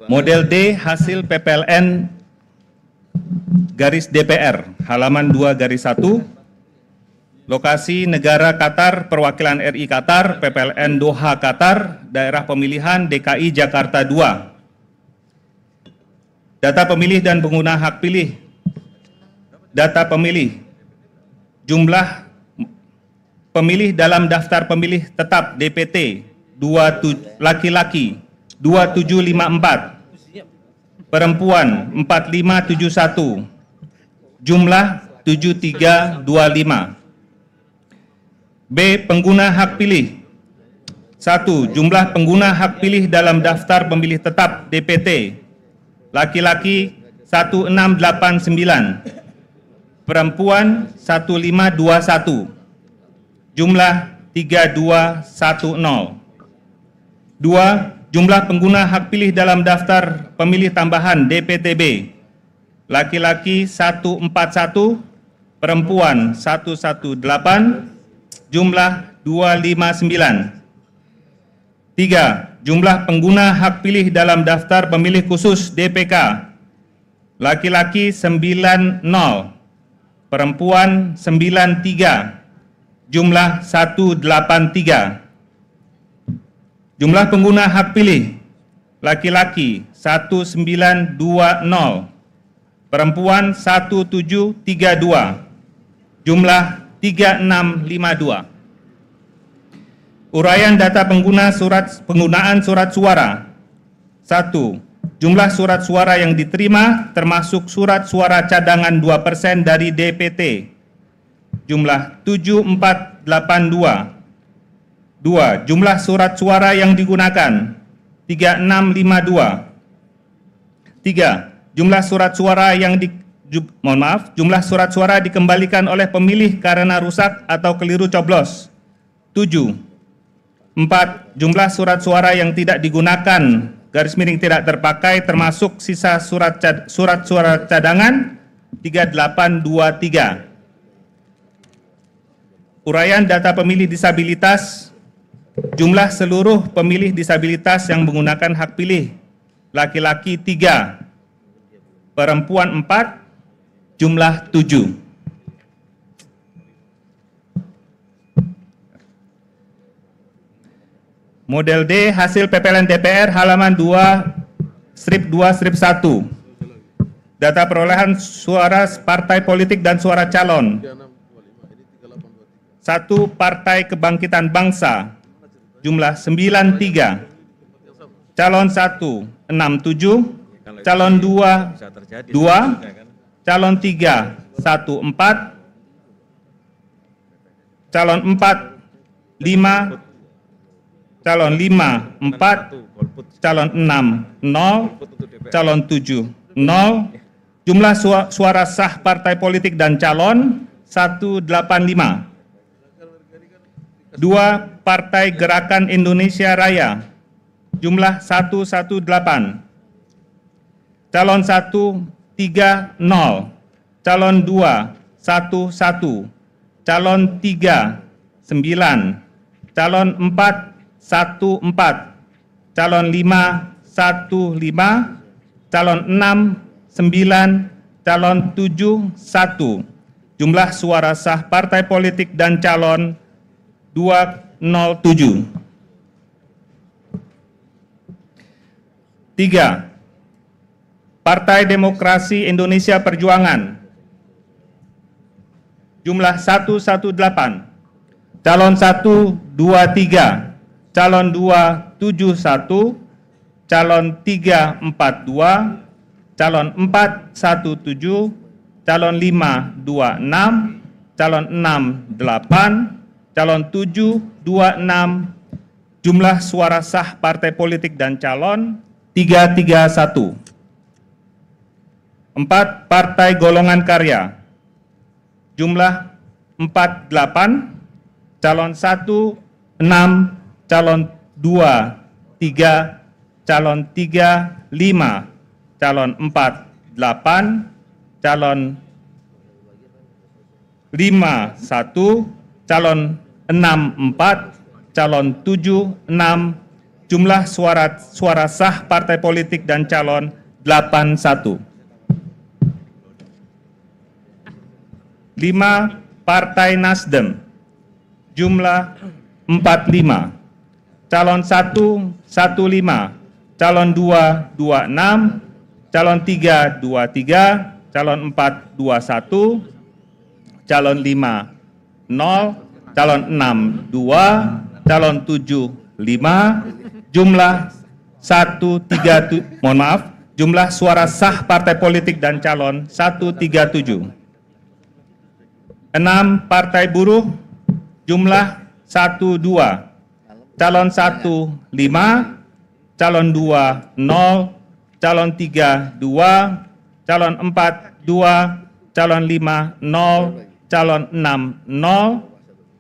Model D hasil PPLN garis DPR halaman 2 garis 1. Lokasi negara Qatar, perwakilan RI Qatar, PPLN Doha Qatar, daerah pemilihan DKI Jakarta 2. Data pemilih dan pengguna hak pilih. Data pemilih. Jumlah pemilih dalam daftar pemilih tetap DPT laki-laki 2754, perempuan 4571, jumlah 7325. B. Pengguna hak pilih. 1. Jumlah pengguna hak pilih dalam daftar pemilih tetap DPT laki-laki 1689, perempuan 1521, jumlah 3210. 2. Jumlah pengguna hak pilih dalam daftar pemilih tambahan DPTB laki-laki 141, perempuan 118, jumlah 259. 3. Jumlah pengguna hak pilih dalam daftar pemilih khusus DPK laki-laki 90, perempuan 93, jumlah 183. Jumlah pengguna hak pilih laki-laki 1920, perempuan 1732, jumlah 3652. Uraian data penggunaan surat suara. 1. Jumlah surat suara yang diterima termasuk surat suara cadangan 2% dari DPT, jumlah 7482. 2. Jumlah surat suara yang digunakan 3652. 3. Jumlah surat suara yang jumlah surat suara dikembalikan oleh pemilih karena rusak atau keliru coblos 7. 4. Jumlah surat suara yang tidak digunakan garis miring tidak terpakai termasuk sisa surat suara cadangan 3823. Uraian data pemilih disabilitas. Jumlah seluruh pemilih disabilitas yang menggunakan hak pilih laki-laki 3, perempuan 4, jumlah 7. Model D hasil PPLN DPR halaman 2 strip 1. Data perolehan suara partai politik dan suara calon. 1. Partai Kebangkitan Bangsa jumlah 93. Calon 1 67, calon 2 2, calon 3 14, calon 4 5, calon 5 4, calon 6 0, calon 7 0. Jumlah suara sah partai politik dan calon 185. 2. Partai Gerakan Indonesia Raya jumlah 118. Calon 1 3 0, calon 2 1 1, calon 3 9, calon 4 1 4, calon 5 1 5, calon 6 9, calon 7 1. Jumlah suara sah partai politik dan calon 207. 3. Partai Demokrasi Indonesia Perjuangan jumlah 118. Calon 1 23, calon 2 71, calon 3 42, calon 4 17, calon 5 26, calon 6 8, calon 7 26. Jumlah suara sah partai politik dan calon 331. 4. Partai Golongan Karya jumlah 48, calon 1 6, calon 2 3, calon 3 5, calon 4 8, calon 5 1, calon 6 4, calon 7 6, Jumlah suara sah partai politik dan calon 81. 5. Partai Nasdem. Jumlah 45. Calon 1, 15. Calon 2, 26. Calon 3, 23. Calon 4, 21. Calon 5, 0. Calon 6, 2. Calon 7, 5. Jumlah 137, mohon maaf, jumlah suara sah partai politik dan calon 137. 6. Partai Buruh, jumlah 12. Calon 1, 5. Calon 2, 0. Calon 3, 2. Calon 4, 2. Calon 5, 0. Calon 6, 0.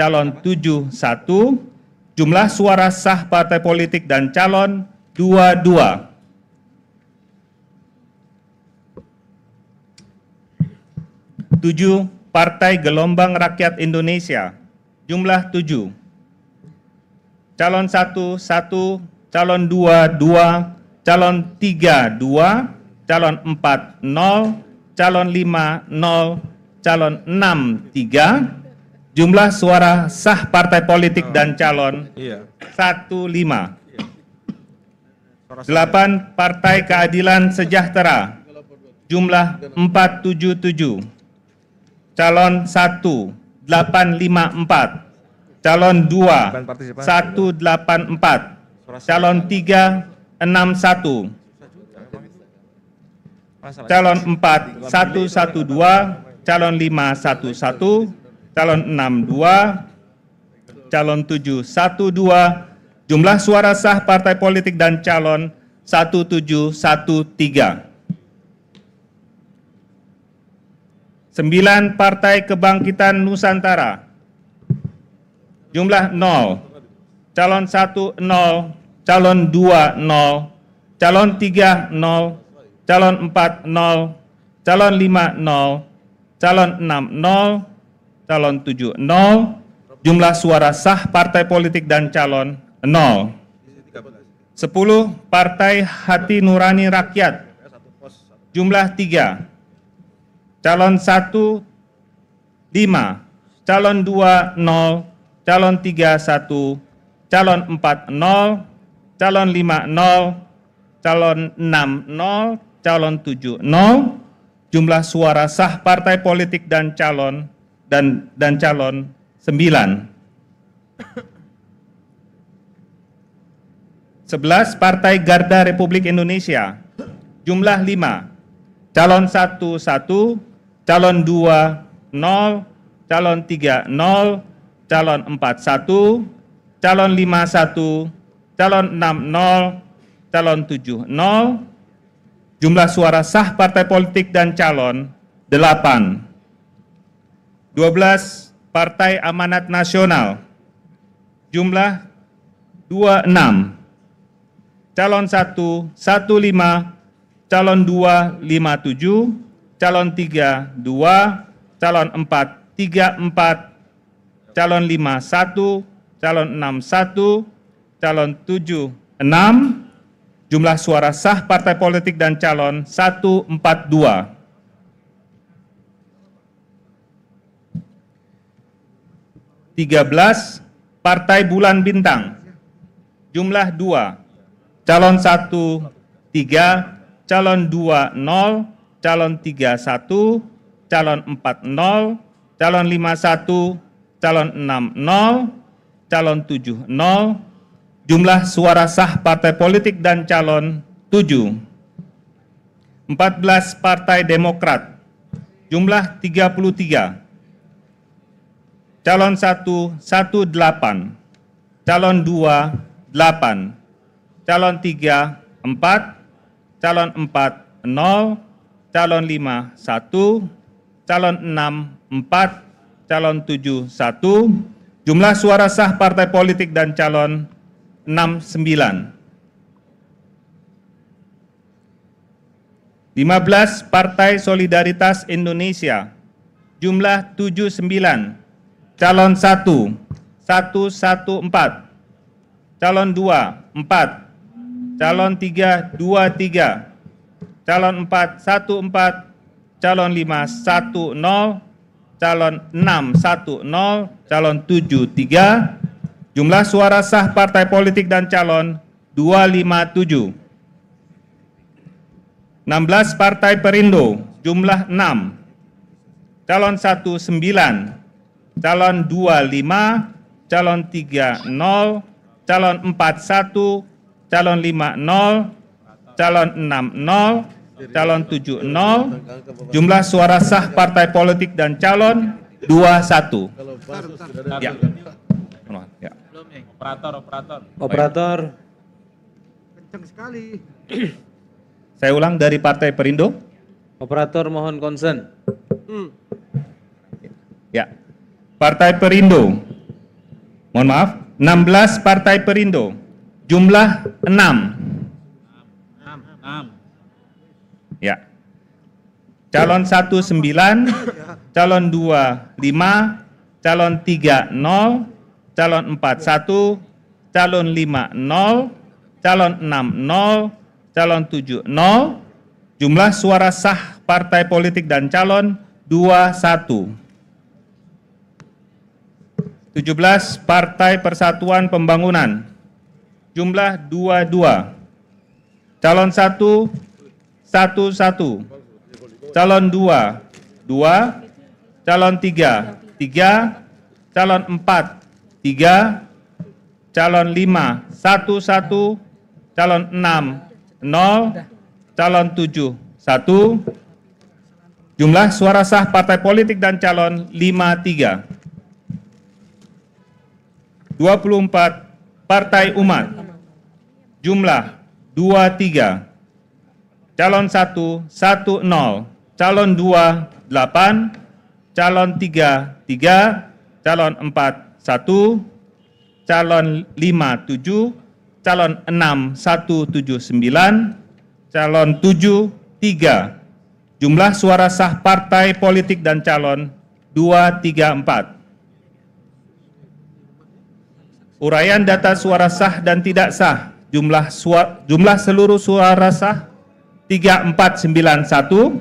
Calon 7, 1. Jumlah suara sah partai politik dan calon 22. 7. Partai Gelombang Rakyat Indonesia. Jumlah 7. Calon 1, 1. Calon 2, 2. Calon 3, 2. Calon 4, 0. Calon 5, 0. Calon 6, 3. Jumlah suara sah partai politik dan calon 15. 8. Partai Keadilan Sejahtera. Jumlah 477. Calon 1, 854. Calon 2, 184. Calon 3, 61. Calon 4, 112. Calon 5, 11. Calon 6, 2. Calon 7, 12. Jumlah suara sah partai politik dan calon 1713. 9. Partai Kebangkitan Nusantara. Jumlah 0. Calon 1, 0. Calon 2, 0. Calon 3, 0. Calon 4, 0. Calon 5, 0. Calon 6, 0. Calon 7, 0. Jumlah suara sah partai politik dan calon 0. 10. Partai Hati Nurani Rakyat. Jumlah 3. Calon 1, 5. Calon 2, 0. Calon 3, 1. Calon 4, 0. Calon 5, 0. Calon 6, 0. Calon 7, 0. Jumlah suara sah partai politik dan calon dan calon 9. 11. Partai Garda Republik Indonesia. Jumlah 5. Calon 1, 1. Calon 2, 0. Calon 3, 0. Calon 4, 1. Calon 5, 1. Calon 6, 0. Calon 7, 0. Jumlah suara sah partai politik dan calon 8. 12. Partai Amanat Nasional. Jumlah 26. Calon 1, 15. Calon 2, 57. Calon 3, 2. Calon 4, 34. Calon 5, 1. Calon 6, 1. Calon 7, 6. Jumlah suara sah partai politik dan calon 142. 13. Partai Bulan Bintang. Jumlah 2. Calon 1, 3. Calon 2, 0. Calon 3, 1. Calon 4, 0. Calon 5, 1. Calon 6, 0. Calon 7, 0. Jumlah suara sah partai politik dan calon 7. 14. Partai Demokrat. Jumlah 33. Calon 1, 18. Calon 2, 8. Calon 3, 4. Calon 4, 0. Calon 5, 1. Calon 6, 4. Calon 7, 1. Jumlah suara sah partai politik dan calon 69. 15. Partai Solidaritas Indonesia. Jumlah 79. Calon 1, 114. Calon 2, 4, calon 3, 2-3, calon 4, 1-4, calon 5, 1-0, calon 6, 1-0, calon 7-3, jumlah suara sah partai politik dan calon 257. 16 partai perindo, jumlah 6, calon 1, 9, calon 2, 5, calon 3, 0, calon 4, 1, calon 5, 0, calon 6, 0, calon 7, 0, jumlah suara sah partai politik dan calon 21. Ya. Ya. Operator. Kencang sekali. Saya ulang dari Partai Perindo. Operator mohon konsen. Ya. Partai Perindo. Mohon maaf, 16 Partai Perindo. Jumlah 6. Ya. Calon 1, 9, calon 2, 5, calon 3, 0, calon 4, 1, calon 5, 0, calon 6, 0, calon 7, 0, jumlah suara sah partai politik dan calon 21. 17 Partai Persatuan Pembangunan, jumlah 22. Calon 1, 1, calon 2, 2, calon 3, 3, calon 4, 3, calon 5, 1, calon 6, 0, calon 7, 1, jumlah suara sah partai politik dan calon 53. 24 Partai Umat, jumlah 23, calon 1, 10, calon 2, 8, calon 3, 3, calon 4, 1, calon 5, 7, calon 6, 179, calon 7, 3. Jumlah suara sah partai politik dan calon 234. Uraian data suara sah dan tidak sah. Jumlah seluruh suara sah 3491.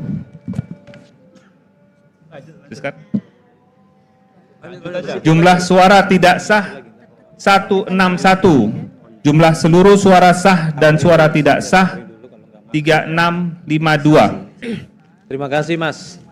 Jumlah suara tidak sah 161. Jumlah seluruh suara sah dan suara tidak sah 3652. Terima kasih Mas.